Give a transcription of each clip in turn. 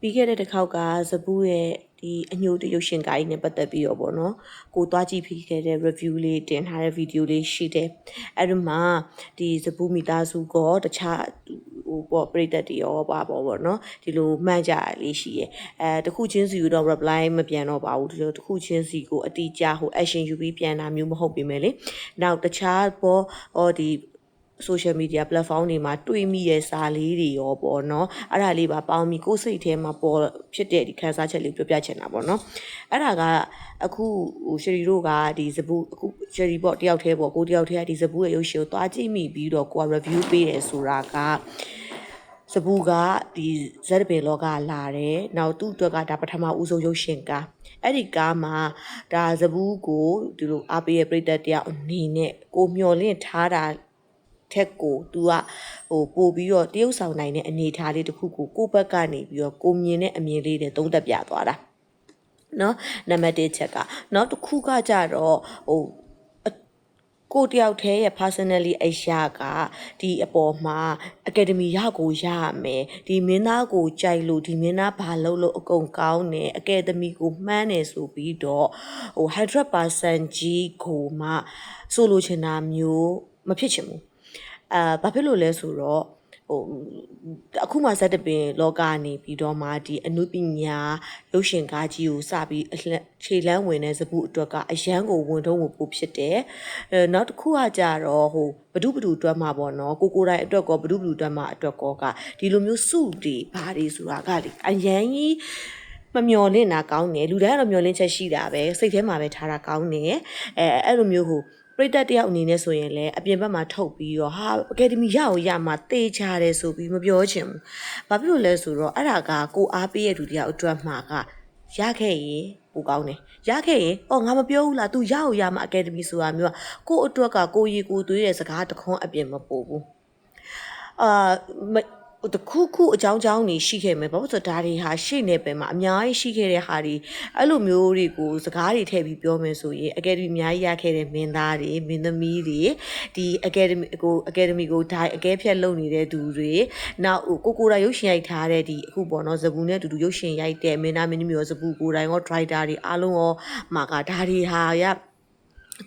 ပြီးခဲ့တဲ့တစ်ခေါက်ကဇပူးရဲ့ဒီအညိုတရုပ်ရှင်ကားကြီးနဲ့ပတ်သက်ပြီးတော့ပေါ့နော်ကိုသွားကြည့်ပြီးခဲ့တဲ့ review လေးတင်ထားတဲ့ video လေးရှိတယ်အဲ့ဒီမှာဒီဇပူးမိသားစုကတခြားဟိုပေါ့ပရိသတ်တွေရောပါပေါ့နော်ဒီလိုမှန်းကြလေးရှိရဲ့တခုချင်းစီတော့ reply မပြန်တော့ပါဘူးဒီလိုတခုချင်းစီကိုအတိအကျဟို action ယူပြီးပြန်တာမျိုးမဟုတ်ပေမဲ့လေနောက်တခြားပေါ့ဟောဒီsocial media platform တွေမှာတွေ့မိရဲ့စာလေးတွေရောပေါ့နော်အဲ့ဒါလေးပါပေါင်းပြီးကိုယ်စိတ်ထဲမှာပေါ်ဖြစ်တဲ့ဒီခန်းစားချက်လေးပြောပြချင်တာပေါ့နော်အဲ့ဒါကအခုဟိုရှရီတို့ကဒီဇပူအခုရှရီပေါ့တယောက်တည်းပေါ့ကိုတယောက်တည်းကဒီဇပူရဲ့ရုပ်ရှင်ကိုသွားကြည့်မိပြီးတော့ကိုက review ပေးတယ်ဆိုတာကဇပူကဒီဇက်ပင်လောကလာတယ်နောက်သူ့အတွက်ကဒါပထမဦးဆုံးရုပ်ရှင်ကအဲ့ဒီကားမှာဒါဇပူကိုဒီလိုအားပေးရဲ့ပြိတ္တတရားအနေနဲ့ကိုမျော်လင့်ထားတာထက်ကို तू ကဟိုပို့ပြီးတော့တရုပ်ဆောင်နိုင်တဲ့အနေအထားလေးတစ်ခုကိုဘက်ကနေပြီးတော့ကိုမြင်တဲ့အမြင်လေးတွေသုံးသပ်ပြသွားတာနော်နံပါတ်1ချက်ကနောက်တစ်ခုကကြတော့ဟိုကိုတယောက်တည်းရဲ့ personally အရာကဒီအပေါ်မှာ academy ရကိုရရမယ်ဒီမင်းသားကိုကြိုက်လို့ဒီမင်းသားဘာလုပ်လို့အကုန်ကောင်းတယ် academy ကိုမှန်းတယ်ဆိုပြီးတော့ဟို 100% ကြီးကိုမှဆိုလိုချင်တာမျိုးမဖြစ်ချင်ဘူးဘာဖြစ်လို့လဲဆိုတော့ဟိုအခုမှဇက်တပင်လောကနေပြီးတော့မှဒီအနုပညာရုပ်ရှင်ကားကြီးကိုစပြီးခြေလမ်းဝင်တဲ့ဇပူအတွက်ကအရန်ကိုဝန်ထုံးဖို့ဖြစ်တယ်နောက်တစ်ခုကကြတော့ဟိုဘဒုအတွက်မှာပေါ့နော်ကိုတိုင်းအတွက်ကောဘဒုအတွက်မှာအတွက်ကောကဒီလိုမျိုးစုတွေဘာတွေဆိုတာကလေအရန်ကြီးမမျော်လင့်တာကောင်းတယ်လူတိုင်းကတော့မျော်လင့်ချက်ရှိတာပဲစိတ်ထဲမှာပဲထားတာကောင်းတယ်အဲ့လိုမျိုးဟိုပရိသတ်တယောက်အနေနဲ့ဆိုရင်လည်းအပြင်ဘက်မှာထုတ်ပြီးတော့ဟာအကယ်ဒမီရအောင်ရမှာတေးချတယ်ဆိုပြီးမပြောချင်ဘူး။ဘာဖြစ်လို့လဲဆိုတော့အဲ့ဒါကကိုအားပေးရဲ့သူတယောက်အတွက်မှာကရခဲ့ရင်ပိုကောင်းတယ်။ရခဲ့ရင်ငါမပြောဘူးလား तू ရအောင်ရမှာအကယ်ဒမီဆိုတာမျိုးကကိုအတွက်ကကိုရီကိုသွေးရဲ့စကားတခွန်းအပြင်မပို့ဘူး။တခုအကြောင်းနေရှိခဲ့မယ်ဘာလို့ဆိုတော့ဒါတွေဟာရှေ့နေပင်မှာအများကြီးရှိခဲ့တဲ့ဟာတွေအဲ့လိုမျိုးတွေကိုစကားတွေထည့်ပြီးပြောမယ်ဆိုရင်အကယ်ဒမီအများကြီးရခဲ့တဲ့မင်းသားတွေမင်းသမီးတွေဒီအကယ်ဒမီကိုဒါအကဲဖြတ်လုပ်နေတဲ့သူတွေနောက်ကိုတိုင်းရုပ်ရှင်ရိုက်ထားတဲ့ဒီအခုပေါ့နော်ဇပူနဲ့အတူတူရုပ်ရှင်ရိုက်တဲ့မင်းသားမင်းသမီးရောဇပူကိုတိုင်းရော driver တွေအားလုံးရောမှာကဒါတွေဟာရ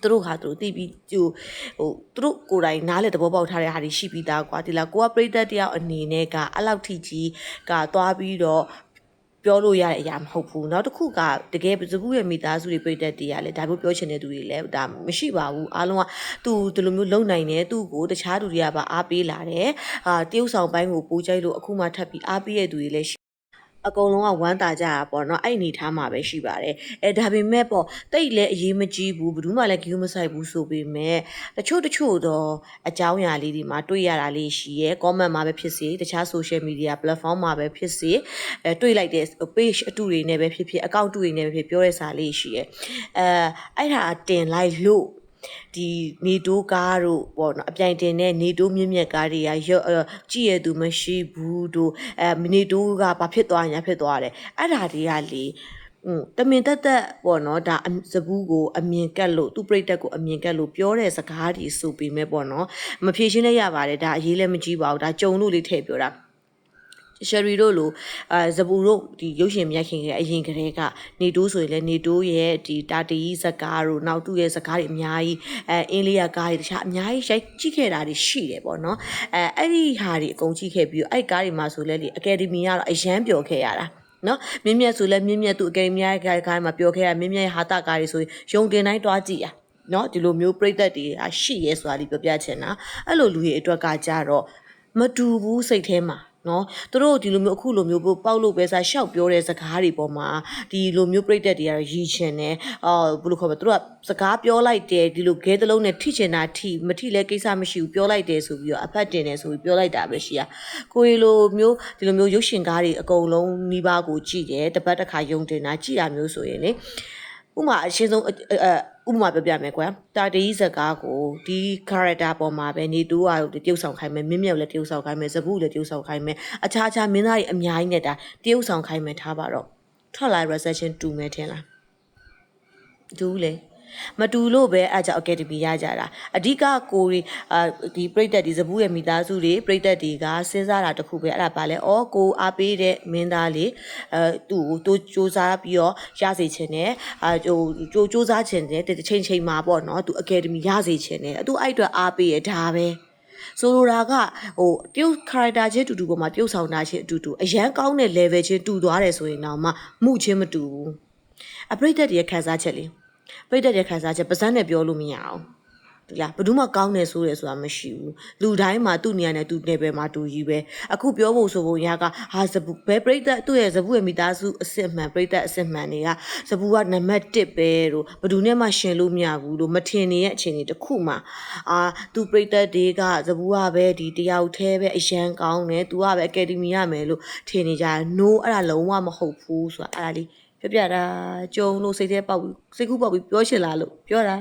သူတို့ဟာသူတို့သိပြီးဟိုသူတို့ကိုယ်တိုင်နားလေသဘောပေါက်ထားတဲ့ဟာတွေရှိပြီးသားကွာဒီလားကိုကပရိသတ်တယောက်အနေနဲ့ကအဲ့လောက်ထိကြီးကသွားပြီးတော့ပြောလို့ရတဲ့အရာမဟုတ်ဘူးနောက်တစ်ခုကတကယ်ဇပူရဲ့မိသားစုတွေပရိသတ်တွေကလည်းဒါမျိုးပြောချင်တဲ့သူတွေလည်းဒါမရှိပါဘူးအားလုံးကသူဒီလိုမျိုးလုံနိုင်တယ်သူ့ကိုတခြားသူတွေကပါအားပေးလာတယ်တရုပ်ဆောင်ပိုင်းကိုပိုးကြိုက်လို့အခုမှထပ်ပြီးအားပေးရတဲ့သူတွေလည်းအကုန်လုံးကဝမ်းသာကြတာပေါ့နော်အဲ့အနေထားမှာပဲရှိပါတယ်ဒါပေမဲ့ပေါ့တိတ်လည်းအရေးမကြီးဘူးဘယ်သူမှလည်းဂရုမစိုက်ဘူးဆိုပေမဲ့တချို့တော့အကြောင်းအရာလေးတွေမှာတွေ့ရတာလေးရှိရဲ comment မှာပဲဖြစ်စေတခြား social media platform မှာပဲဖြစ်စေတွေ့လိုက်တဲ့ page အတူတွေနဲ့ပဲဖြစ်ဖြစ် account တူတွေနဲ့ပဲဖြစ်ပြောတဲ့စာလေးရှိရဲအဲ့ဒါတင်လိုက်လို့ဒီနေတိုးကားတို့ပေါ့နော်အပြိုင်တင်တဲ့နေတိုးမြင့်မြတ်ကားတွေကကြည့်ရသူမရှိဘူးတို့နေတိုးကဘာဖြစ်သွားညာဖြစ်သွားတယ်အဲ့ဒါတွေကလေတမင်တက်ပေါ့နော်ဒါဇပူးကိုအမြင်ကတ်လို့သူ့ပြိတ္တကိုအမြင်ကတ်လို့ပြောတဲ့စကားတွေဆိုပေမဲ့ပေါ့နော်မဖြေရှင်းလည်းရပါတယ်ဒါအရေးလည်းမကြီးပါဘူးဒါကြုံလို့လေးထည့်ပြောတာရှယ်ရီတို့လိုဇပူတို့ဒီရုပ်ရှင်မြိုက်ခင်ကအရင်ကတည်းကနေတိုးဆိုရင်လည်းနေတိုးရဲ့ဒီတာတီဇကားတို့နောက်သူ့ရဲ့ဇကားတွေအများကြီးအင်းလေးရကားတွေတခြားအများကြီးရိုက်ကြည့်ခဲ့တာတွေရှိတယ်ပေါ့နော်အဲ့ဒီဟာတွေအကုန်ကြည့်ခဲ့ပြီးအဲ့ကားတွေမှာဆိုလဲလေအကယ်ဒမီကတော့အရန်ပျော်ခဲ့ရတာနော်မြင့်မြတ်ဆိုလဲမြင့်မြတ်သူအကယ်ဒမီရဲ့ကားမှာပျော်ခဲ့ရမြင့်မြတ်ရဲ့ဟာတာကားတွေဆိုရင်ယုံတင်တိုင်းတွားကြည့်ရနော်ဒီလိုမျိုးပြိသက်တွေရှိရဲဆိုတာလေးပြောပြချင်တာအဲ့လိုလူတွေအတွက်ကကြတော့မတူဘူးစိတ်ထဲမှာနော်သူတို့ဒီလိုမျိုးအခုလိုမျိုးပေါက်လို့ပဲစားရှောက်ပြောတဲ့စကားတွေပေါ်မှာဒီလိုမျိုးပြိတက်တွေကတော့ရည်ချင်တယ်ဘယ်လိုခေါ်မလဲသူတို့ကစကားပြောလိုက်တယ်ဒီလိုခဲတလုံးနဲ့ထိချင်တာထိမထိလဲကိစ္စမရှိဘူးပြောလိုက်တယ်ဆိုပြီးတော့အဖတ်တင်တယ်ဆိုပြီးပြောလိုက်တာပဲရှိရကိုရီလိုမျိုးဒီလိုမျိုးရုပ်ရှင်ကားတွေအကုန်လုံးနှီးပါးကိုကြည့်တယ်တပတ်တစ်ခါယုံတင်တာကြည့်တာမျိုးဆိုရင်လေဥမာအရှင်းဆုံးဥပမာပြပြမယ်ကွာတာတီးဇကားကိုဒီ character ပေါ်မှာပဲနေတူကတရုပ်ဆောင်ခိုင်းမယ်မင်းမြတ်လည်းတရုပ်ဆောင်ခိုင်းမယ်ဇပူလည်းတရုပ်ဆောင်ခိုင်းမယ်အခြားမင်းသားတွေအများကြီးနဲ့ဒါတရုပ်ဆောင်ခိုင်းမယ်ထားပါတော့ထွက်လာ reception တူမယ်ထင်လားတူလေ မတူလို့ပဲအဲ့ကြောင့် academy ရကြတာအဓိကကိုတွေဒီပြိတ္တဒီဇဘူးရဲ့မိသားစုတွေပြိတ္တတွေကစဉ်းစားတာတခုပဲအဲ့ဒါပါလဲဩကိုအားပေးတဲ့မင်းသားလေးသူ့ကိုတိုးစူးစမ်းပြီးတော့ရစေချင်တယ်ဟိုစူးစမ်းချင်တယ်ချိန်မှာပေါ့နော်သူ academy ရစေချင်တယ်သူအဲ့အတွက်အားပေးရဒါပဲဆိုလိုတာကဟိုတရုတ် character ချင်းတူတူပေါ်မှာတရုတ်ဆောင်တာချင်းအတူတူအရန်ကောင်းတဲ့ level ချင်းတူသွားတယ်ဆိုရင်တော့မှမှုချင်းမတူဘူးအပရိသတ်ရဲ့ခံစားချက်လေးပရိသတ်ရဲ့ခံစားချက်ပါးစပ်နဲ့ပြောလို့မရအောင်ဒီလားဘယ်သူမှကောင်းတယ်ဆိုရဲဆိုတာမရှိဘူးလူတိုင်းမှာသူ့နေရာနဲ့သူ့ level မှာတူကြီးပဲအခုပြောဖို့ဆိုဖို့ရကဟာဇဘူးဘယ်ပရိသတ်သူ့ရဲ့ဇဘူးရဲ့မိသားစုအစစ်မှန်ပရိသတ်အစစ်မှန်တွေကဇဘူးကနံပါတ်1ပဲလို့ဘယ်သူနဲ့မှရှင်လို့မရဘူးလို့မထင်နေတဲ့အခြေအနေတစ်ခုမှာသူပရိသတ်တွေကဇဘူးကပဲဒီတယောက်တည်းပဲအရန်ကောင်းတယ်သူကပဲ academy ရမယ်လို့ထင်နေကြတယ် no အဲ့ဒါလုံးဝမဟုတ်ဘူးဆိုတာအဲ့ဒါလေးပြပြတာကြုံလို့စိတ်ထဲပေါက်ပြီးစိတ်ကူးပေါက်ပြီးပြောချင်လားလို့ပြောတာ